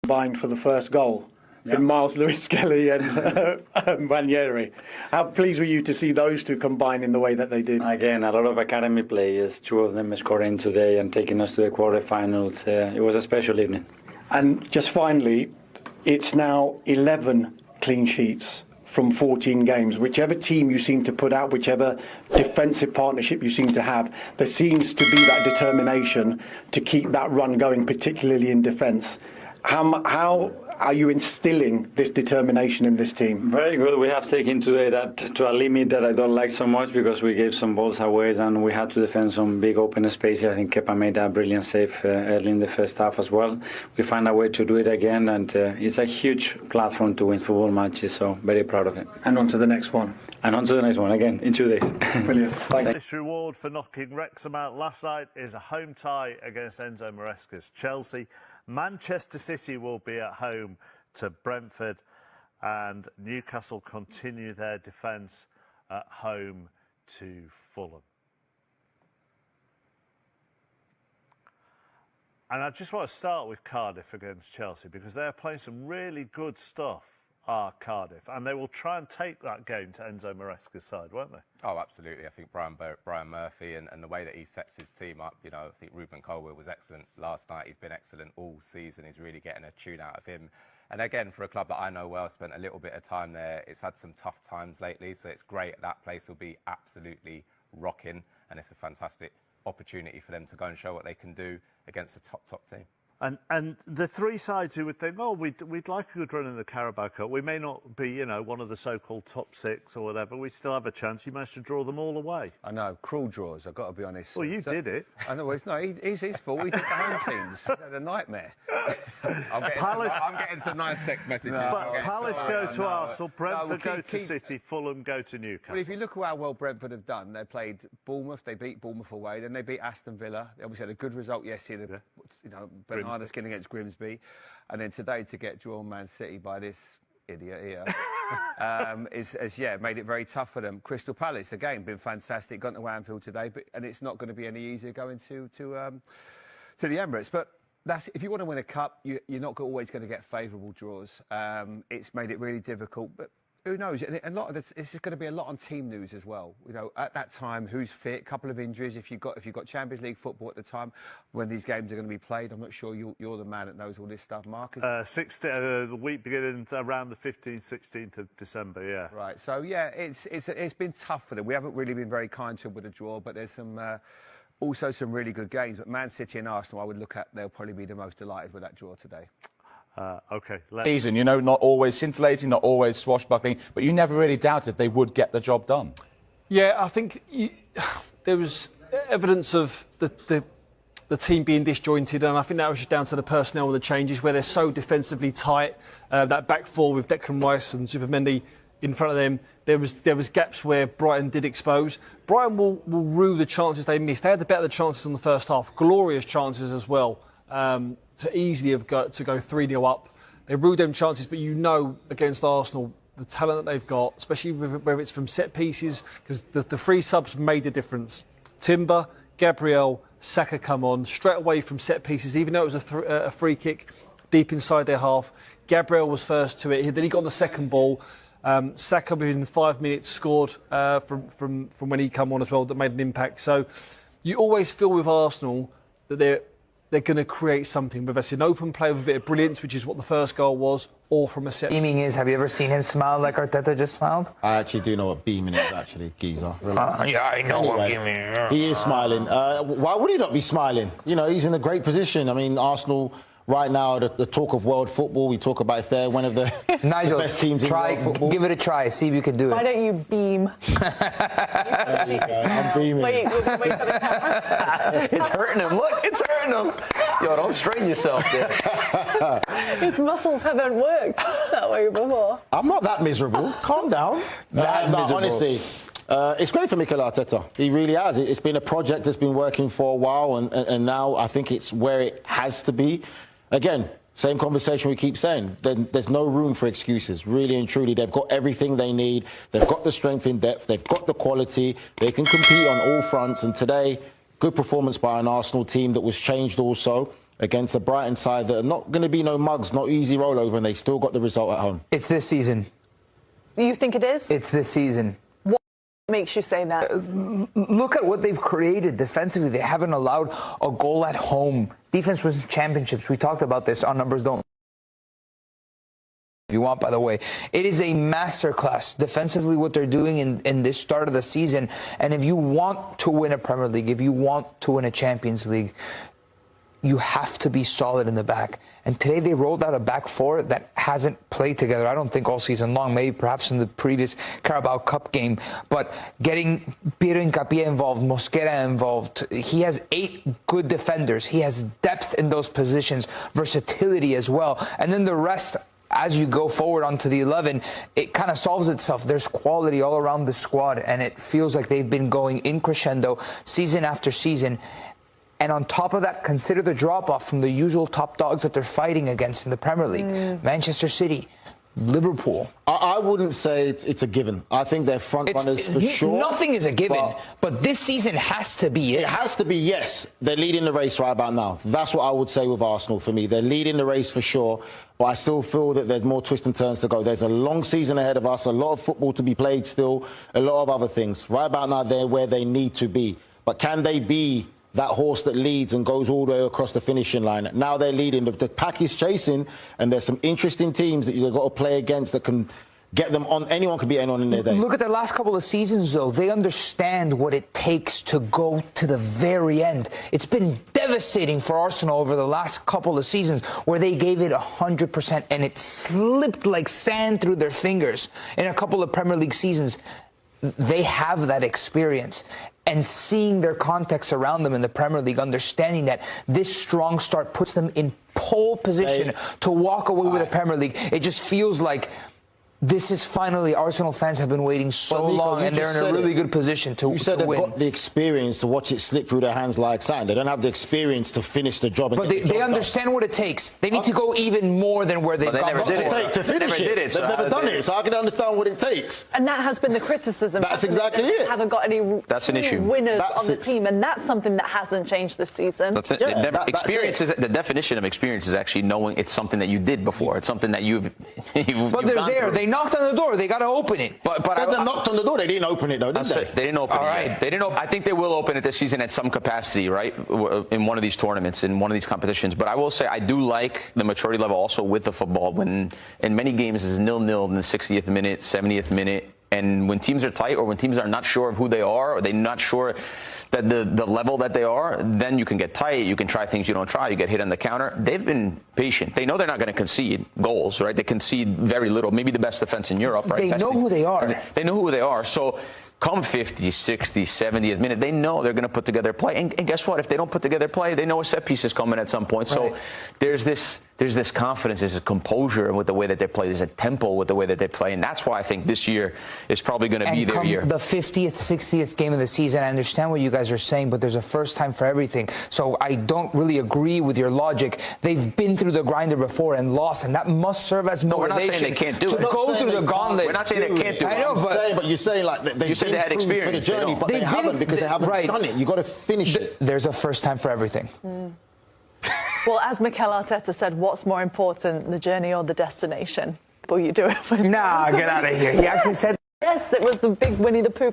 combined for the first goal. In Miles Lewis-Skelly and Nwaneri. How pleased were you to see those two combine in the way that they did? Again, a lot of academy players, 2 of them scoring today and taking us to the quarterfinals. It was a special evening. And just finally, it's now 11 clean sheets from 14 games. Whichever team you seem to put out, whichever defensive partnership you seem to have, there seems to be that determination to keep that run going, particularly in defence. How are you instilling this determination in this team? Very good. We have taken today that to a limit that I don't like so much because we gave some balls away and we had to defend some big open spaces. I think Kepa made a brilliant save early in the first half as well. We find a way to do it again, and it's a huge platform to win football matches, so very proud of it. And on to the next one. And on to the next one again in 2 days. Brilliant. Thank you. This reward for knocking Wrexham out last night is a home tie against Enzo Maresca's Chelsea. Manchester City will be at home to Brentford, and Newcastle continue their defence at home to Fulham. And I just want to start with Cardiff against Chelsea because they're playing some really good stuff, Cardiff, and they will try and take that game to Enzo Maresca's side, won't they? Oh, absolutely. I think Brian Murphy and the way that he sets his team up, you know, I think Ruben Colwell was excellent last night. He's been excellent all season. He's really getting a tune out of him. And again, for a club that I know well, spent a little bit of time there, it's had some tough times lately, so it's great. That place will be absolutely rocking, and it's a fantastic opportunity for them to go and show what they can do against a top team. And the 3 sides who would think, oh, we'd like a good run in the Carabao Cup. We may not be, you know, one of the so-called top 6 or whatever. We still have a chance. You managed to draw them all away. I know, cruel draws, I've got to be honest. Well, you did it. I know, it's not it's his fault. He did the home teams. The nightmare. I'm getting some nice text messages. But Palace go to Arsenal, Brentford go to City, Fulham go to Newcastle. Well, if you look at how well Brentford have done, they played Bournemouth, they beat Bournemouth away, then they beat Aston Villa. They obviously had a good result yesterday, you know, banana skin against Grimsby. And then today to get drawn Man City by this idiot here is made it very tough for them. Crystal Palace, again, been fantastic, gone to Anfield today, and it's not going to be any easier going to the Emirates. But if you want to win a cup, you're not always going to get favourable draws. It's made it really difficult, but who knows? And a lot of this, it's going to be a lot on team news as well. You know, at that time, who's fit? A couple of injuries. If you've got Champions League football at the time when these games are going to be played, I'm not sure you're the man that knows all this stuff, Mark. The week beginning around the 15th, 16th of December. Yeah. Right. So yeah, it's been tough for them. We haven't really been very kind to them with a draw, but there's some. Also some really good games, but Man City and Arsenal, I would look at, they'll probably be the most delighted with that draw today. OK. Season, you know, not always scintillating, not always swashbuckling, but you never really doubted they would get the job done. Yeah, I think there was evidence of the team being disjointed, and I think that was just down to the personnel and the changes where they're so defensively tight. That back four with Declan Rice and Supermendy in front of them, there was gaps where Brighton did expose. Brighton will rue the chances they missed. They had the better chances in the first half, glorious chances as well, to easily have got to go 3-0 up. They ruled them chances, but you know against Arsenal, the talent that they've got, especially where it's from set pieces, because the 3 subs made a difference. Timber, Gabriel, Saka come on straight away from set pieces, even though it was a free kick deep inside their half. Gabriel was first to it. Then he got on the second ball. Saka within 5 minutes scored from when he come on as well, that made an impact. So you always feel with Arsenal that they're going to create something, whether it's an open play with a bit of brilliance, which is what the first goal was, or from a set. Beaming is, have you ever seen him smile like Arteta just smiled? I actually do know what beaming is, actually, geezer. Yeah, I know what beaming is. He is smiling. Why would he not be smiling? You know, he's in a great position. I mean, Arsenal right now, the talk of world football, we talk about if they're one of the, Nigel, the best teams in world football. Give it a try, see if you can do it. Why don't you beam? I'm beaming. Wait for the camera. It's hurting him, look, it's hurting him. Yo, don't strain yourself there. His muscles haven't worked that way before. I'm not that miserable. Calm down. Honestly, it's great for Mikel Arteta. He really has. It's been a project that's been working for a while, and now I think it's where it has to be. Again, same conversation we keep saying. There's no room for excuses. Really and truly, they've got everything they need. They've got the strength in depth. They've got the quality. They can compete on all fronts. And today, good performance by an Arsenal team that was changed also. against a Brighton side that are not going to be no mugs, not easy rollover, and they still got the result at home. It's this season. You think it is? It's this season. What makes you say that? Look at what they've created defensively. They haven't allowed a goal at home. Defense wins championships. We talked about this. Our numbers don't. If you want, by the way, it is a masterclass defensively what they're doing in this start of the season. And if you want to win a Premier League, if you want to win a Champions League, you have to be solid in the back. And today they rolled out a back four that hasn't played together, I don't think, all season long, maybe perhaps in the previous Carabao Cup game. But getting Piero Hincapié involved, Mosquera involved, he has 8 good defenders. He has depth in those positions, versatility as well. And then the rest, as you go forward onto the 11, it kind of solves itself. There's quality all around the squad, and it feels like they've been going in crescendo season after season. And on top of that, consider the drop-off from the usual top dogs that they're fighting against in the Premier League. Manchester City, Liverpool. I wouldn't say it's a given. I think they're front runners for sure. Nothing is a given, but this season has to be it. It has to be, yes. They're leading the race right about now. That's what I would say with Arsenal for me. They're leading the race for sure, but I still feel that there's more twists and turns to go. There's a long season ahead of us, a lot of football to be played still, a lot of other things. Right about now, they're where they need to be. But can they be that horse that leads and goes all the way across the finishing line? Now they're leading. The pack is chasing, and there's some interesting teams that you've got to play against that can get them on. Anyone can beat anyone in their day. Look at the last couple of seasons, though. They understand what it takes to go to the very end. It's been devastating for Arsenal over the last couple of seasons where they gave it 100% and it slipped like sand through their fingers in a couple of Premier League seasons. They have that experience. And seeing their context around them in the Premier League, understanding that this strong start puts them in pole position to walk away with the Premier League, it just feels like this is finally, Arsenal fans have been waiting so long, and they're in a really good position to win. You said they've got the experience to watch it slip through their hands like sand. They don't have the experience to finish the job. But they understand what it takes. They need to go even more than where they've gone. To finish it. They've never done it, so I can understand what it takes. And that has been the criticism. That's exactly it. They haven't got any winners on the team, and that's something that hasn't changed this season. That's it. Experience is the definition of experience is actually knowing it's something that you did before. It's something that you've But they're there. They knocked on the door. They got to open it. But they knocked on the door. They didn't open it, though, did they? They didn't open it yet. They didn't. I think they will open it this season at some capacity, right, in one of these tournaments, in one of these competitions. But I will say I do like the maturity level also with the football. When in many games is 0-0 in the 60th minute, 70th minute, and when teams are tight or when teams are not sure of who they are or they're not sure that the level that they are, then you can get tight. You can try things you don't try. You get hit on the counter. They've been patient. They know they're not going to concede goals, right? They concede very little. Maybe the best defense in Europe, right? They know who they are. They know who they are. So come 50, 60, 70th minute, they know they're going to put together play. And guess what? If they don't put together play, they know a set piece is coming at some point. Right. So there's this confidence, there's a composure with the way that they play, there's a tempo with the way that they play, and that's why I think this year is probably going to be their year. The 50th, 60th game of the season, I understand what you guys are saying, but there's a first time for everything. So I don't really agree with your logic. They've been through the grinder before and lost, and that must serve as motivation. No, we're not saying they can't do it. To go through the gauntlet. We're not saying they can't do it. I know, but you're saying like they've been they had experience for the journey, but they haven't because they haven't done it. You've got to finish it. There's a first time for everything. Well, as Mikel Arteta said, what's more important, the journey or the destination? Will you do it? Nah, get out of here. He actually said... Yes, it was the big Winnie the Pooh.